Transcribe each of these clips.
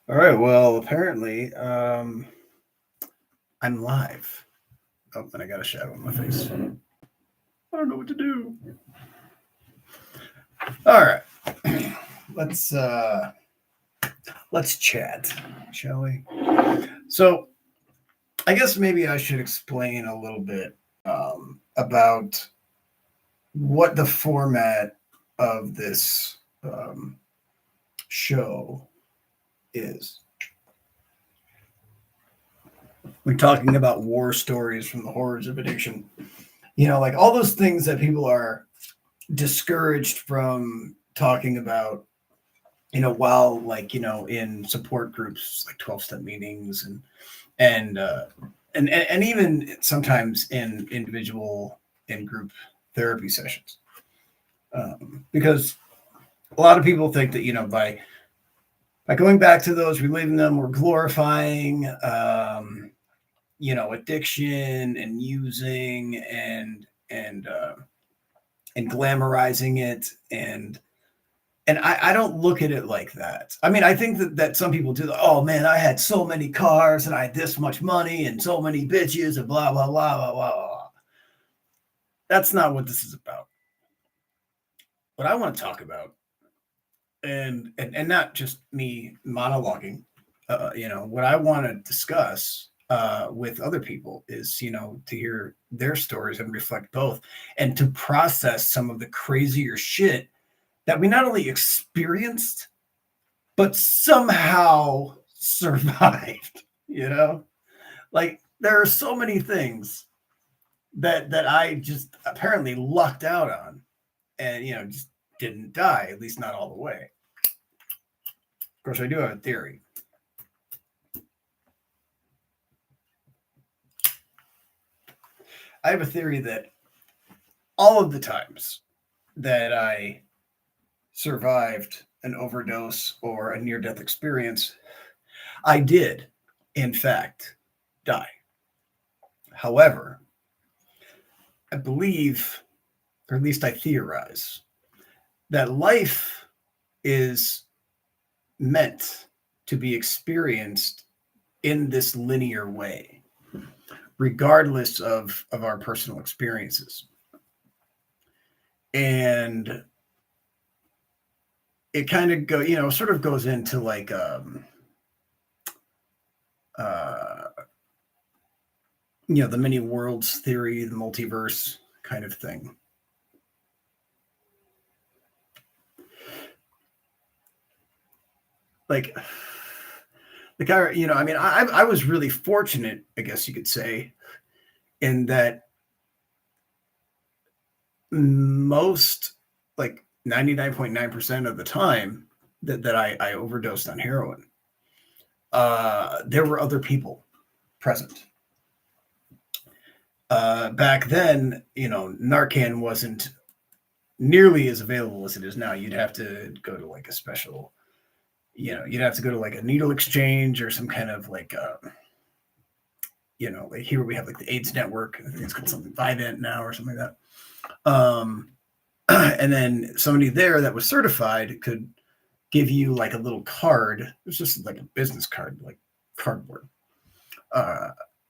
All right. Well, apparently, I'm live. Oh, and I got a shadow on my face. I don't know what to do. All right. Let's let's chat, shall we? So, I guess maybe I should explain a little bit about what the format of this show is. We're talking about war stories from the horrors of addiction. Like all those things that people are discouraged from talking about, while in support groups like 12-step meetings and and even sometimes in individual and group therapy sessions. Because a lot of people think that, by going back to those, reliving them, we're glorifying addiction and using and glamorizing it, and I don't look at it like that. I mean, I think that some people do. Oh man, I had so many cars and I had this much money and so many bitches and blah blah blah blah blah blah. That's not what this is about. What I want to talk about, and not just me monologuing. What I want to discuss with other people is, to hear their stories and reflect both, and to process some of the crazier shit that we not only experienced, but somehow survived. Like there are so many things that I just apparently lucked out on, and just didn't die, at least not all the way. Of course, I do have a theory. I have a theory that all of the times that I survived an overdose or a near-death experience, I did, in fact, die. However, I believe, or at least I theorize, that life is meant to be experienced in this linear way, regardless of our personal experiences. And it kind of sort of goes into like the many worlds theory, the multiverse kind of thing. Like I was really fortunate, I guess you could say, in that most, like 99.9% of the time that I overdosed on heroin, there were other people present. Back then, Narcan wasn't nearly as available as it is now. You'd have to go to like a special, you'd have to go to like a needle exchange or some kind of like, like here we have like the AIDS network. I think it's called something Vivant now or something like that. And then somebody there that was certified could give you like a little card. It was just like a business card, like cardboard.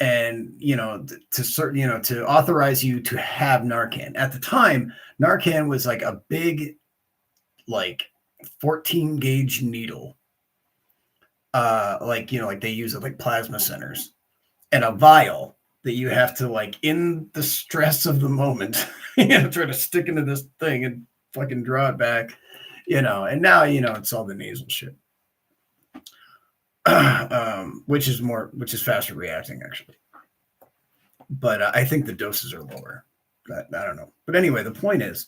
And to authorize you to have Narcan. At the time, Narcan was like a big, like 14 gauge needle, like they use at like plasma centers, and a vial that you have to, like, in the stress of the moment, try to stick into this thing and fucking draw it back, and now it's all the nasal shit. Which is faster reacting, actually. But I think the doses are lower. I don't know. But anyway, the point is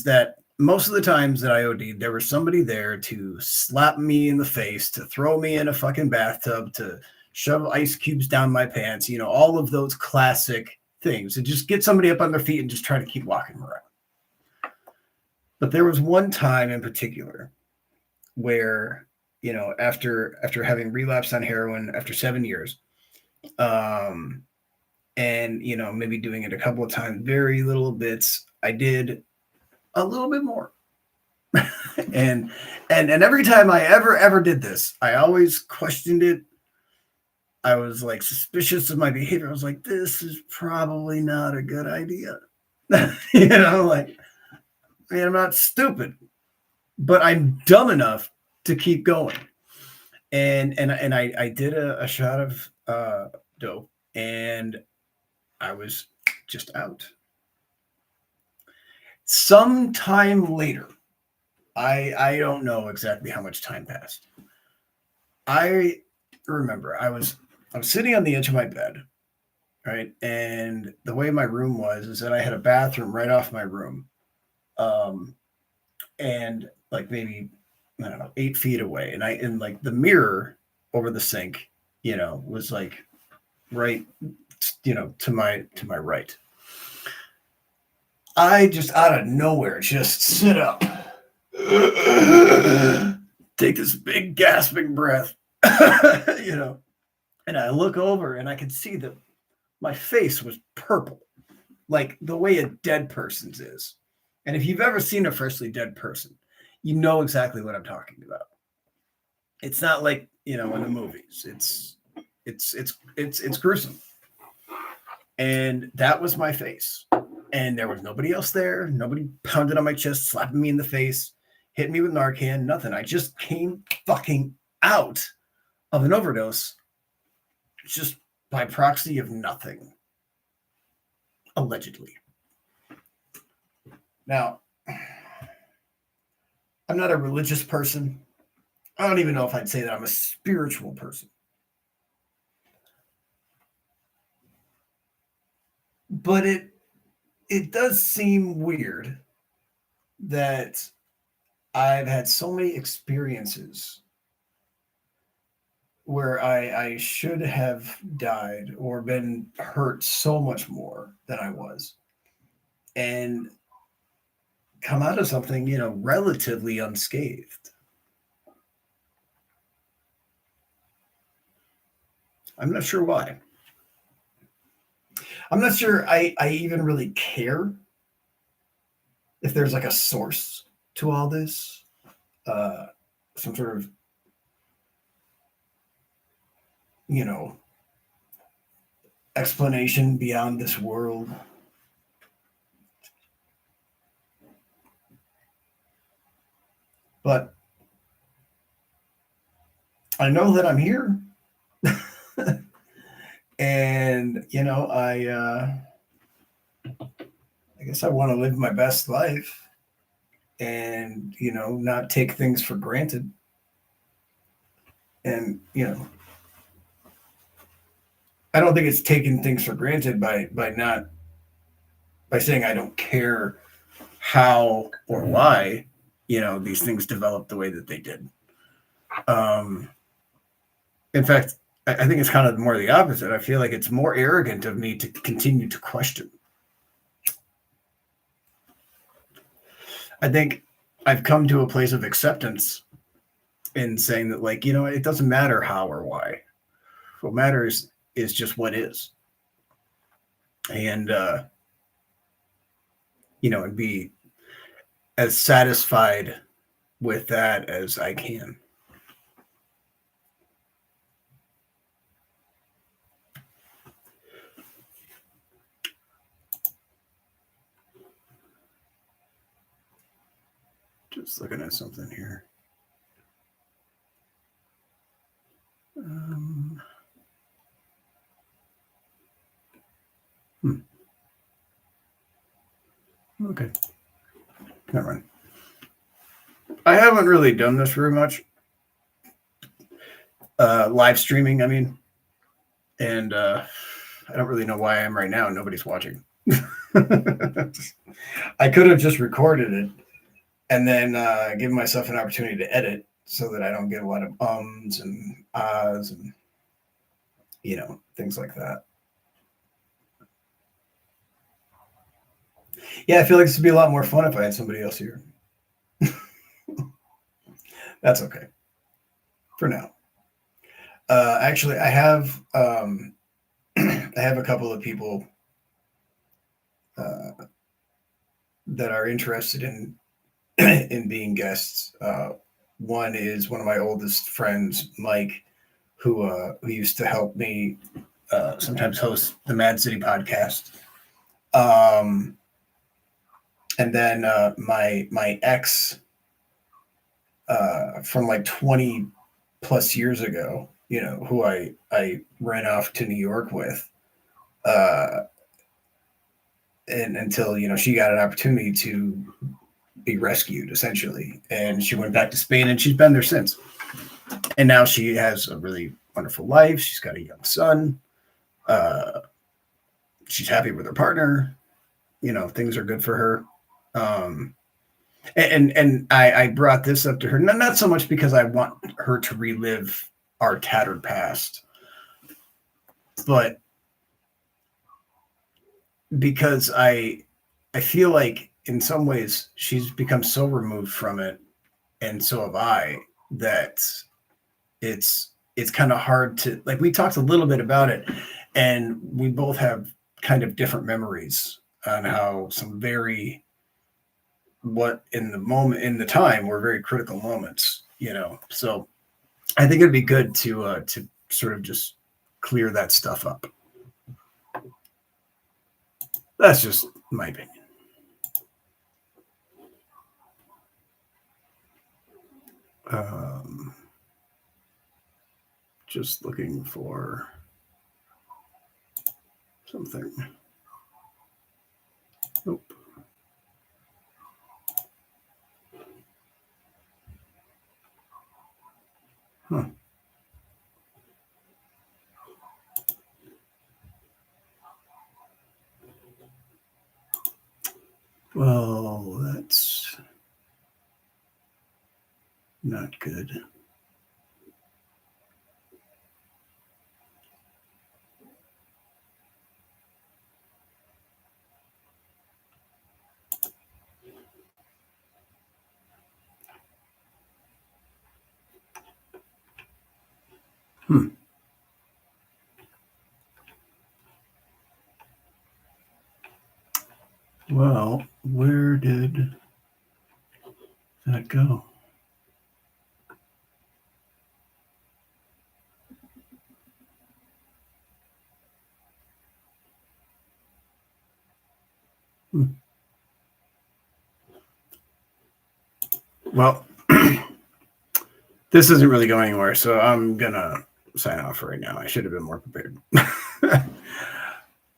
that most of the times that I OD'd, there was somebody there to slap me in the face, to throw me in a fucking bathtub, to shove ice cubes down my pants, all of those classic things, and just get somebody up on their feet and just try to keep walking around. But there was one time in particular where, after having relapsed on heroin after 7 years, and, maybe doing it a couple of times, very little bits, I did a little bit more. and every time I ever did this, I always questioned it. I was like suspicious of my behavior. I was like, this is probably not a good idea. You know, like, I mean, I'm not stupid, but I'm dumb enough to keep going. And I did a shot of dope, and I was just out. Sometime later, I don't know exactly how much time passed. I remember I was sitting on the edge of my bed, right? And the way my room was is that I had a bathroom right off my room. And like maybe, I don't know, 8 feet away. And like the mirror over the sink, you know, was like right, you know, to my right. I just out of nowhere just sit up, take this big gasping breath, you know, and I look over and I can see that my face was purple, like the way a dead person's is. And if you've ever seen a freshly dead person, you know exactly what I'm talking about. It's not like, you know, in the movies. It's gruesome. And that was my face. And there was nobody else there. Nobody pounded on my chest, slapping me in the face, hit me with Narcan, nothing. I just came fucking out of an overdose just by proxy of nothing. Allegedly. Now, I'm not a religious person. I don't even know if I'd say that I'm a spiritual person. But it does seem weird that I've had so many experiences where I should have died or been hurt so much more than I was, and come out of something, you know, relatively unscathed. I'm not sure why. I'm not sure I even really care if there's like a source to all this, some sort of, you know, explanation beyond this world. But I know that I'm here. And, you know, I guess I want to live my best life and, you know, not take things for granted. And, you know, I don't think it's taking things for granted by saying I don't care how or why, you know, these things developed the way that they did. In fact, I think it's kind of more the opposite. I feel like it's more arrogant of me to continue to question. I think I've come to a place of acceptance in saying that, like, you know, it doesn't matter how or why. What matters is just what is. And, you know, and be as satisfied with that as I can. Just looking at something here. Okay. Never mind. I haven't really done this very much. Live streaming, I mean. And I don't really know why I am right now. Nobody's watching. I could have just recorded it and then given myself an opportunity to edit so that I don't get a lot of ums and ahs and, you know, things like that. Yeah, I feel like this would be a lot more fun if I had somebody else here. That's okay. For now. Actually, I have I have a couple of people that are interested in in being guests. One is one of my oldest friends, Mike, who used to help me sometimes host the Mad City podcast. And then my ex from like 20 plus years ago, who I ran off to New York with, and until she got an opportunity to be rescued, essentially, and she went back to Spain, and she's been there since. And now she has a really wonderful life. She's got a young son. She's happy with her partner. Things are good for her. And I brought this up to her, not so much because I want her to relive our tattered past, but because I feel like in some ways she's become so removed from it, and so have I, that it's kind of hard to, like, we talked a little bit about it, and we both have kind of different memories on how some what in the time were very critical moments, so I think it'd be good to sort of just clear that stuff up. That's just my opinion. Just looking for something. Nope. Huh. Well, that's not good. Well, where did that go? Well, this isn't really going anywhere, so I'm gonna sign off right now. I should have been more prepared.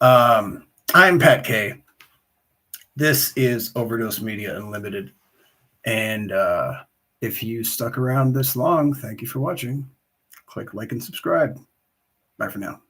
I'm Pat K. This is Overdose Media Unlimited, and if you stuck around this long, thank you for watching. Click like and subscribe. Bye for now.